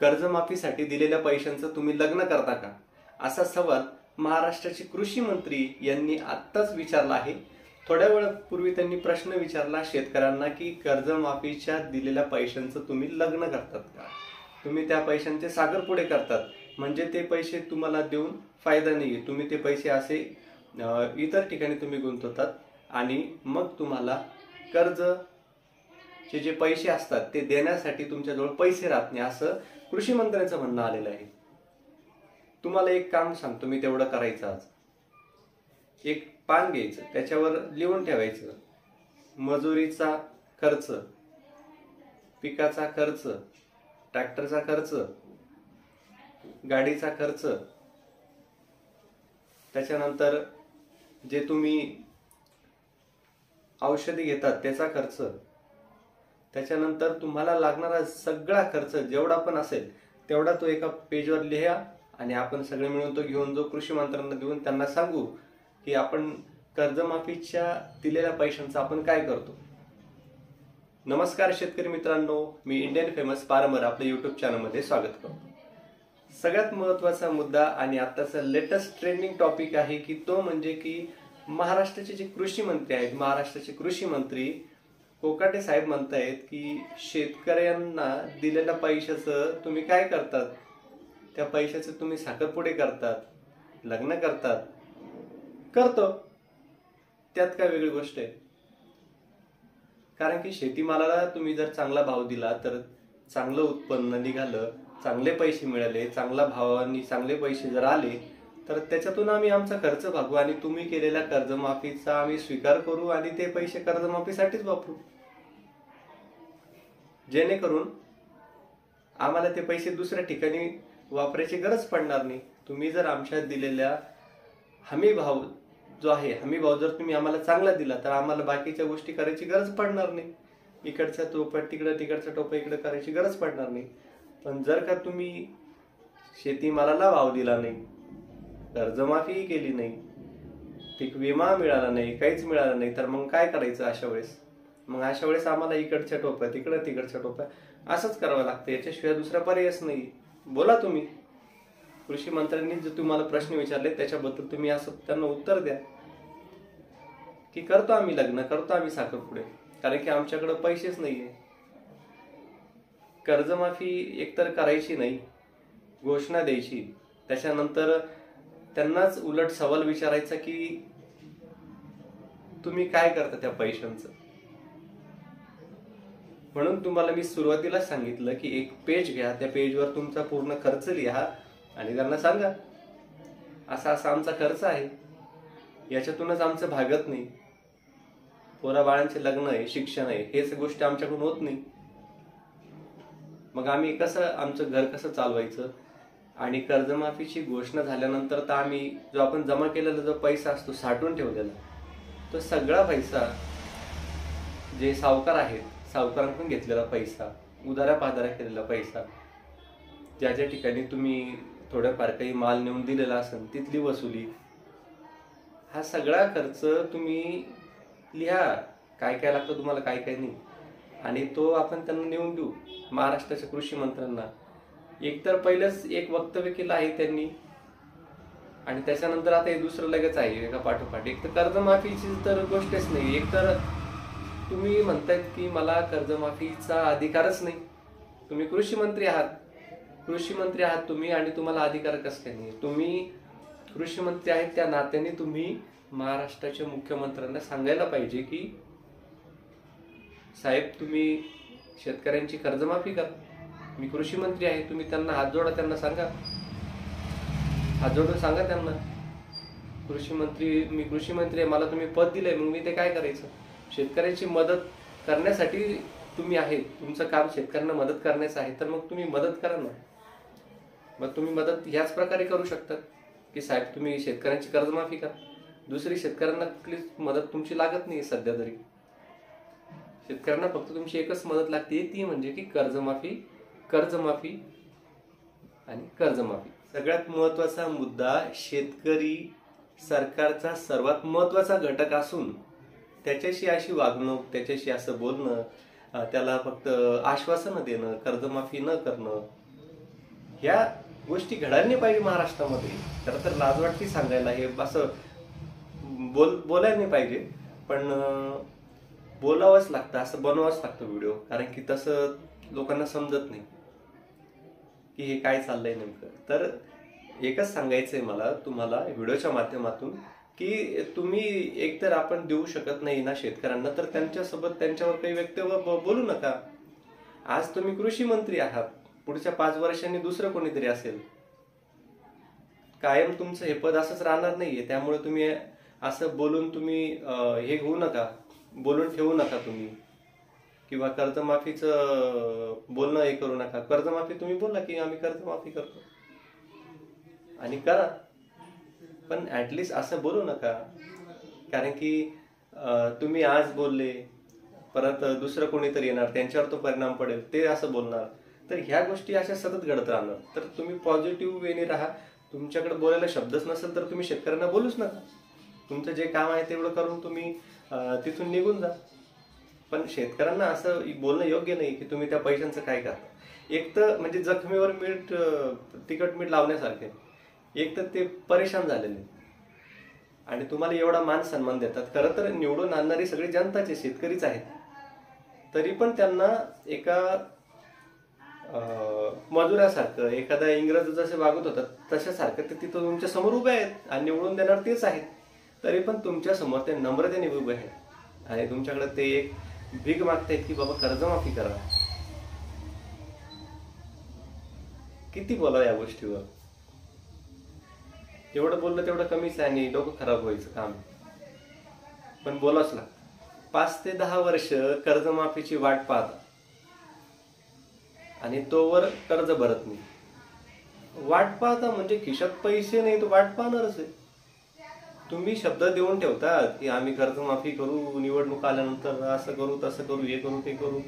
कर्जमाफीसाठी दिलेल्या पैशांचं तुम्ही लग्न करता का, असा सवाल महाराष्ट्राचे कृषी मंत्री यांनी आत्ताच विचारला आहे। थोड्या वेळापूर्वी त्यांनी प्रश्न विचारला शेतकऱ्यांना की कर्जमाफीच्या दिलेल्या पैशांचं तुम्ही लग्न करतात का, तुम्ही त्या पैशांचे साखरपुडे करतात, म्हणजे ते पैसे तुम्हाला देऊन फायदा नाहीये, तुम्ही ते पैसे असे इतर ठिकाणी तुम्ही गुंतवतात आणि मग तुम्हाला कर्ज जे पैसे असतात ते देण्यासाठी तुमच्याजवळ पैसे राहत नाही, असं कृषी मंत्र्यांचं म्हणणं आलेलं आहे। तुम्हाला एक काम सांगतो मी, तेवढं करायचं आज। एक पान घ्यायचं, त्याच्यावर लिहून ठेवायचं मजुरीचा खर्च, पिकाचा खर्च, ट्रॅक्टरचा खर्च, गाडीचा खर्च, त्याच्यानंतर जे तुम्ही औषधी घेतात त्याचा खर्च, त्याच्यानंतर तुम्हाला लागणारा सगळा खर्च जेवढा पण असेल तेवढा तो एका पेजवर लिहा आणि आपण सगळे मिळून तो घेऊन जो कृषी मंत्र्यांना देऊन त्यांना सांगू की आपण कर्जमाफीच्या दिलेल्या पैशांचा आपण काय करतो। नमस्कार शेतकरी मित्रांनो, मी इंडियन फेमस फार्मर आपल्या युट्यूब चॅनलमध्ये स्वागत करतो। सगळ्यात महत्त्वाचा मुद्दा आणि आताचा लेटेस्ट ट्रेंडिंग टॉपिक आहे की तो म्हणजे की महाराष्ट्राचे जे कृषी मंत्री आहेत, महाराष्ट्राचे कृषी मंत्री कोकाटे साहेब म्हणतायत की शेतकऱ्यांना दिलेल्या पैशाचं तुम्ही काय करतात, त्या पैशाचं तुम्ही साखरपुडे करतात, लग्न करतात। करतो, त्यात काय वेगळी गोष्ट आहे? कारण की शेतीमालाला तुम्ही जर चांगला भाव दिला तर चांगलं उत्पन्न निघालं, चांगले पैसे मिळाले, चांगला भावानी चांगले पैसे जर आले तर त्याच्यातून आम्ही आमचा खर्च भागू आणि तुम्ही केलेल्या कर्जमाफीचा आम्ही स्वीकार करू आणि ते पैसे कर्जमाफीसाठीच वापरू, जेणेकरून आम्हाला ते पैसे दुसऱ्या ठिकाणी वापरायची गरज पडणार नाही। तुम्ही जर आमच्या दिलेल्या हमी भाव जो आहे, हमी भाव जर तुम्ही आम्हाला चांगला दिला तर आम्हाला बाकीच्या गोष्टी करायची गरज पडणार नाही, इकडचा टोपा तिकडं, तिकडचा टोपा इकडं करायची गरज पडणार नाही। पण जर का तुम्ही शेतीमालाला भाव दिला नाही, कर्जमाफी केली नाही, पीक विमा मिळाला नाही, काहीच मिळालं नाही, तर मग काय करायचं अशा वेळेस? मग अशा वेळेस आम्हाला इकडच्या टोप्या तिकडं, तिकडच्या टोप्या असंच करावं लागतं, याच्याशिवाय दुसरा पर्यायच नाही। बोला तुम्ही, कृषी मंत्र्यांनी जे तुम्हाला प्रश्न विचारले त्याच्याबद्दल तुम्ही असं त्यांना उत्तर द्या की करतो आम्ही लग्न, करतो आम्ही साखरपुडे, कारण की आमच्याकडे पैसेच नाहीये। कर्जमाफी एकतर करायची नाही, घोषणा द्यायची, त्याच्यानंतर त्यांनाच उलट सवाल विचारायचा की तुम्ही काय करता त्या पैशांचं। म्हणून तुम्हाला मी सुरुवातीला सांगितलं की एक पेज घ्या, त्या पेजवर तुमचा पूर्ण खर्च लिहा आणि त्यांना सांगा असा असा आमचा खर्च आहे, याच्यातूनच आमचं भागत नाही, पोरा बाळांचे लग्न आहे, शिक्षण आहे, हेच गोष्टी आमच्याकडून होत नाही, मग आम्ही कसं आमचं घर कसं चालवायचं। आणि कर्जमाफीची घोषणा झाल्यानंतर तर आम्ही जो आपण जमा केलेला जो पैसा असतो साठवून ठेवलेला, तो सगळा पैसा जे सावकार आहेत सावकारांकडून घेतलेला पैसा, उधाऱ्या पाधाऱ्या केलेला पैसा, ज्या ज्या ठिकाणी तुम्ही थोड्याफार काही माल नेऊन दिलेला असेल तिथली वसुली, हा सगळा खर्च तुम्ही लिहा, काय काय लागतं तुम्हाला, काय काय नाही, आणि तो आपण त्यांना नेऊन देऊ महाराष्ट्राच्या कृषी मंत्र्यांना। एकतर पहिलंच एक वक्तव्य केलं आहे त्यांनी आणि त्याच्यानंतर आता हे दुसरं लगेच आहे एका पाठोपाठ। एक तर कर्जमाफीची तर गोष्टच नाही, एकतर तुम्ही म्हणतायत की मला कर्जमाफीचा अधिकारच नाही, तुम्ही कृषी मंत्री आहात, कृषी मंत्री आहात तुम्ही आणि तुम्हाला अधिकार कसं काय नाही? तुम्ही कृषी मंत्री आहेत त्या नात्याने तुम्ही महाराष्ट्राच्या मुख्यमंत्र्यांना सांगायला पाहिजे की साहेब तुम्ही शेतकऱ्यांची कर्जमाफी करा, मी कृषी मंत्री आहे, तुम्ही त्यांना हात जोडा, त्यांना सांगा, हात जोडून सांगा त्यांना कृषी मंत्री, मी कृषी मंत्री आहे, मला तुम्ही पद दिलंय, मग मी ते काय करायचं? शेतकऱ्यांची मदत करण्यासाठी तुम्ही आहेत, तुमचं काम शेतकऱ्यांना मदत करण्याचं आहे, तर मग तुम्ही मदत करा ना। मग तुम्ही मदत ह्याच प्रकारे करू शकता की साहेब तुम्ही शेतकऱ्यांची कर्जमाफी करा, दुसरी शेतकऱ्यांना कुठलीच मदत तुमची लागत नाही सध्या तरी, शेतकऱ्यांना फक्त तुमची एकच मदत लागते, ती म्हणजे की कर्जमाफी, कर्जमाफी आणि कर्जमाफी। सगळ्यात महत्त्वाचा मुद्दा, शेतकरी सरकारचा सर्वात महत्त्वाचा घटक असून त्याच्याशी अशी वागणूक, त्याच्याशी असं बोलणं, त्याला फक्त आश्वासन देणं, कर्जमाफी न करणं, ह्या गोष्टी घडायला नाही पाहिजे महाराष्ट्रामध्ये. खरं तर लाज वाटते सांगायला, हे असं बोलायला नाही पाहिजे, पण बोलावंच लागतं, असं बनवावंच लागतं व्हिडिओ. कारण की तसं लोकांना समजत नाही की हे काय चाललंय नेमकं. तर एकच सांगायचंय मला तुम्हाला व्हिडिओच्या माध्यमातून की तुम्ही एकतर आपण देऊ शकत नाही ना शेतकऱ्यांना, तर त्यांच्यासोबत त्यांच्यावर काही वक्तव्य बोलू नका. आज तुम्ही कृषी मंत्री आहात, पुढच्या 5 वर्षांनी दुसरं कोणीतरी असेल. कायम तुमचं हे पद असंच राहणार नाहीये. त्यामुळे तुम्ही असं बोलून तुम्ही हे घेऊ नका, बोलून ठेवू नका तुम्ही. किंवा कर्जमाफीचं बोलणं हे करू नका. कर्जमाफी तुम्ही बोला की आम्ही कर्जमाफी करतो आणि करा, पण ऍटलिस्ट असं बोलू नका. कारण की तुम्ही आज बोलले, परत दुसरं कोणीतरी येणार, त्यांच्यावर तो परिणाम पडेल, ते असं बोलणार. तर ह्या गोष्टी अशा सतत घडत राहणार. तर तुम्ही पॉझिटिव्ह वेने राहा. तुमच्याकडे बोलायला शब्दच नसेल तर तुम्ही शेतकऱ्यांना बोलूच नका. तुमचं जे काम आहे तेवढं करून तुम्ही तिथून निघून जा. पण शेतकऱ्यांना असं बोलणं योग्य नाही की तुम्ही त्या पैशांचं काय करता. एक तर म्हणजे जखमीवर तिखट मीठ लावण्यासारखे. एक तर ते परेशान झालेले आणि तुम्हाला एवढा मान सन्मान देतात. खरं तर निवडून आणणारी सगळी जनताचे शेतकरीच आहेत, तरी पण त्यांना एका मजुरासारखं, एखादा इंग्रज जसे वागत होतात तशासारखं ते तिथं तुमच्या समोर उभे आहेत आणि निवडून देणार तेच आहेत. तरी पण तुमच्या समोर ते नम्रतेने उभे आहेत आणि तुमच्याकडे ते एक भीक मागतायत की बाबा कर्जमाफी करा. किती बोला या गोष्टीवर. जेवढं बोललं तेवढं कमीच आहे आणि डोकं खराब व्हायचं काम. पण बोलाच लागतं. 5 ते 10 वर्ष कर्जमाफीची वाट पाहता आणि तोवर कर्ज भरत नाही. वाट पाहता म्हणजे खिशात पैसे नाही, तो वाट पाहणारच आहे. तुम्ही शब्द देऊन ठेवतात की आम्ही कर्जमाफी करू, निवडणूक आल्यानंतर असं करू, तसं करू, हे करू, ते करू.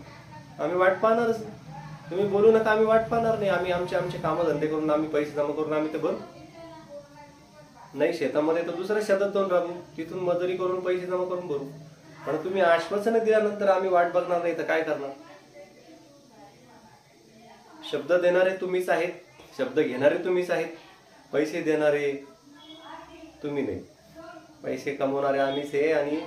आम्ही वाट पाहणारच नाही. तुम्ही बोलू नका, आम्ही वाट पाहणार नाही. आम्ही आमचे कामं धंदे करून, आम्ही पैसे जमा करून आम्ही ते भरू. नाही शेतामध्ये तर दुसऱ्या शेतात जाऊन राहू, तिथून मजुरी करून पैसे जमा करून भरू. पण तुम्ही आश्वासनं दिल्यानंतर आम्ही वाट बघणार नाही तर काय करणार. शब्द देणारे तुम्हीच आहेत, शब्द घेणारे तुम्हीच आहेत, पैसे देणारे तुम्ही नाही. पैसे कमवणारे आम्हीच आहे आणि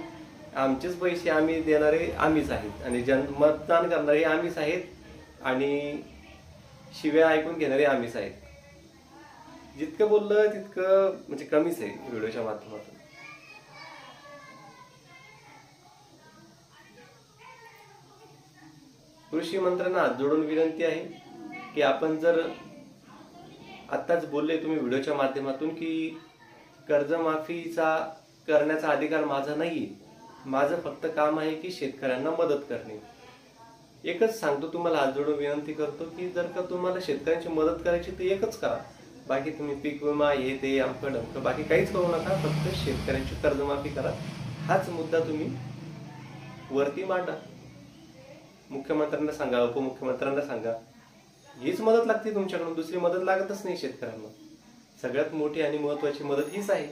आमचेच पैसे आम्ही देणारे आम्हीच आहेत आणि मतदान करणारे आम्हीच आहेत आणि शिव्या ऐकून घेणारे आम्हीच आहेत. जितकं बोललं तितकं म्हणजे कमीच आहे व्हिडिओच्या माध्यमातून. कृषी मंत्र्यांना हात जोडून विनंती आहे की आपण जर आत्ताच बोलले तुम्ही व्हिडिओच्या माध्यमातून की कर्जमाफीचा करण्याचा अधिकार माझा नाहीये, माझं फक्त काम आहे की शेतकऱ्यांना मदत करणे. एकच सांगतो तुम्हाला, हात जोडून विनंती करतो की जर का तुम्हाला शेतकऱ्यांची मदत करायची तर एकच करा. बाकी तुम्ही पीक विमा हे ते अमकं डमकं बाकी काहीच करू नका. फक्त शेतकऱ्यांची कर्जमाफी करा. हाच मुद्दा तुम्ही वरती मांडा. मुख्यमंत्र्यांना सांगा, उपमुख्यमंत्र्यांना सांगा. हीच मदत लागते तुमच्याकडून, दुसरी मदत लागतच नाही शेतकऱ्यांना. सगळ्यात मोठी आणि महत्वाची मदत हीच आहे.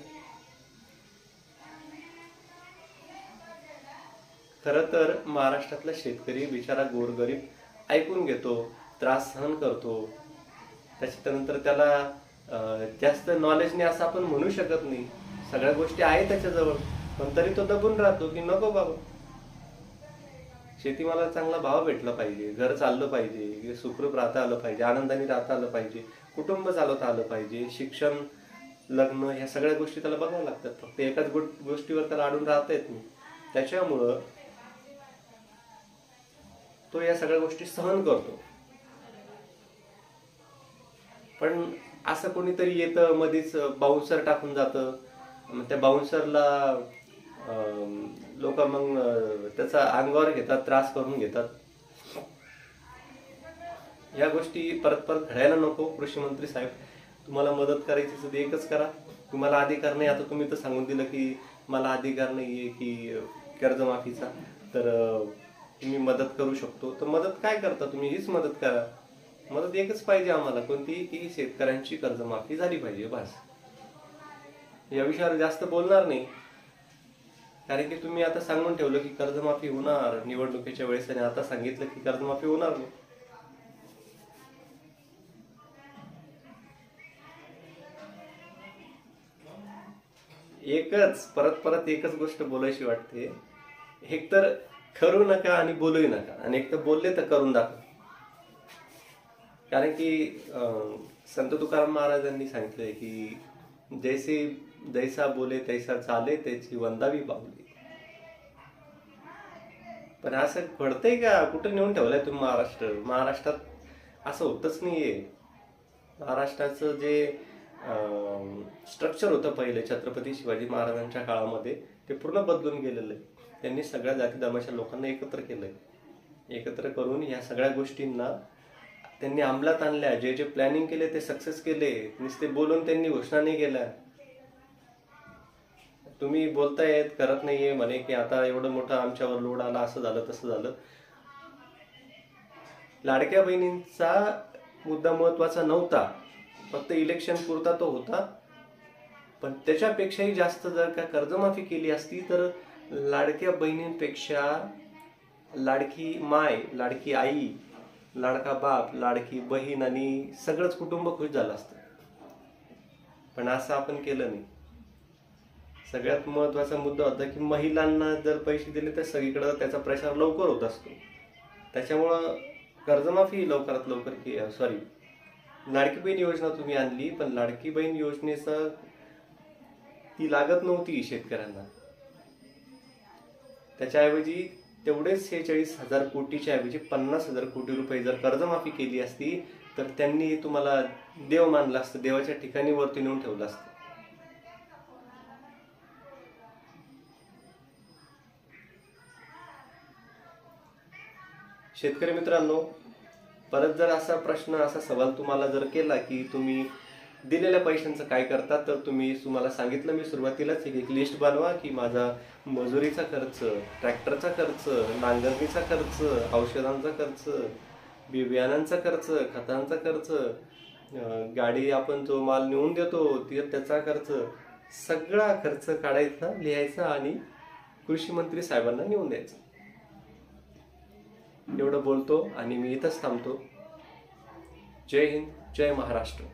खरं तर महाराष्ट्रातला शेतकरी बिचारा गोरगरीब ऐकून घेतो, त्रास सहन करतो. त्याच्यानंतर त्याला जास्त नॉलेज नाही असं आपण म्हणू शकत नाही. सगळ्या गोष्टी आहेत त्याच्याजवळ, पण तरी तो दबून राहतो की नको बाबा, शेतीमाला चांगला भाव भेटला पाहिजे, घर चाललं पाहिजे, सुखरूप राहता आलं पाहिजे, आनंदाने राहता आलं पाहिजे, कुटुंब चालवता आलं पाहिजे, शिक्षण, लग्न, ह्या सगळ्या गोष्टी त्याला बघाव्या लागतात. फक्त एकाच गोष्टीवर त्याला अडून राहता येत नाही. त्याच्यामुळं तो या सगळ्या गोष्टी सहन करतो. पण असं कोणीतरी येतं मध्येच, बाउन्सर टाकून जातं. त्या बाउन्सरला लोक मग त्याचा अंगावर घेतात, त्रास करून घेतात. या गोष्टी परत परत घडायला नको. कृषी मंत्री साहेब, तुम्हाला मदत करायची तर एकच करा. तुम्हाला अधिकार नाही, आता तुम्ही तर सांगून दिलं की मला अधिकार नाहीये की कर्जमाफीचा, तर तुम्ही मदत करू शकतो. तर मदत काय करता तुम्ही, हीच मदत करा. मदत एकच पाहिजे आम्हाला, कोणती, की शेतकऱ्यांची कर्जमाफी झाली पाहिजे, बस. या विषयावर जास्त बोलणार नाही, कारण की तुम्ही आता सांगून ठेवलं की कर्जमाफी होणार निवडणुकीच्या वेळेस आणि आता सांगितलं की कर्जमाफी होणार नाही. परत परत एकच गोष्ट बोलायची वाटते, एक तर करू नका आणि बोलूही नका, आणि एक तर बोलले तर करून दाखवा. कारण की संत तुकाराम महाराजांनी सांगितलंय की जैसा बोले तैसा चाले, त्याची वंदावी बाहुली. पण असं घडतंय का? कुठं नेऊन ठेवलंय तुम्ही महाराष्ट्रात असं होतच नाहीये. महाराष्ट्राचं जे स्ट्रक्चर होतं पहिले छत्रपती शिवाजी महाराजांच्या काळामध्ये, ते पूर्ण बदलून गेलेलं आहे. त्यांनी सगळ्या जाती धर्माच्या लोकांना एकत्र केलंय. एकत्र करून ह्या सगळ्या गोष्टींना त्यांनी अंमलात आणल्या. जे जे प्लॅनिंग केले ते सक्सेस केले. नुसते बोलून त्यांनी घोषणा नाही केल्या. तुम्ही बोलतायत, करत नाहीये म्हणे की आता एवढं मोठं आमच्यावर लोड आला, असं झालं तसं झालं. लाडक्या बहिणींचा मुद्दा महत्वाचा नव्हता, फक्त इलेक्शन पुरता तो होता. पण त्याच्यापेक्षाही जास्त जर का कर्जमाफी केली असती तर लाडक्या बहिणींपेक्षा लाडकी माय, लाडकी आई, लाडका बाप, लाडकी बहीण आणि सगळंच कुटुंब खुश झालं असतं. पण असं आपण केलं नाही. सगळ्यात महत्वाचा मुद्दा होता की महिलांना जर पैसे दिले तर सगळीकडे त्याचा प्रचार लवकर होत असतो. त्याच्यामुळं कर्जमाफी लवकरात लवकर लाडकी बहीण योजना तुम्ही आणली, पण लाडकी बहीण योजनेचं ती लागत नव्हती शेतकऱ्यांना. त्याच्याऐवजी तेवढेच 46,000 कोटीच्या ऐवजी 50,000 कोटी रुपये जर कर्जमाफी केली असती तर त्यांनी तुम्हाला देव मानलं असतं, देवाच्या ठिकाणी वरती नेऊन ठेवलं असतं. शेतकरी मित्रांनो, परत जर असा प्रश्न, असा सवाल तुम्हाला जर केला की तुम्ही दिलेल्या पैशांचं काय करता, तर तुम्हाला सांगितलं मी सुरुवातीलाच, एक लिस्ट बनवा की माझा मजुरीचा खर्च, ट्रॅक्टरचा खर्च, नांगरणीचा खर्च, औषधांचा खर्च, बियाणांचा खर्च, खतांचा खर्च, गाडी आपण जो माल नेऊन देतो त्याचा खर्च, सगळा खर्च काढायचा, लिहायचा आणि कृषी मंत्री साहेबांना नेऊन द्यायचं. एवढं बोलतो आणि मी इथंच थांबतो. जय हिंद, जय महाराष्ट्र.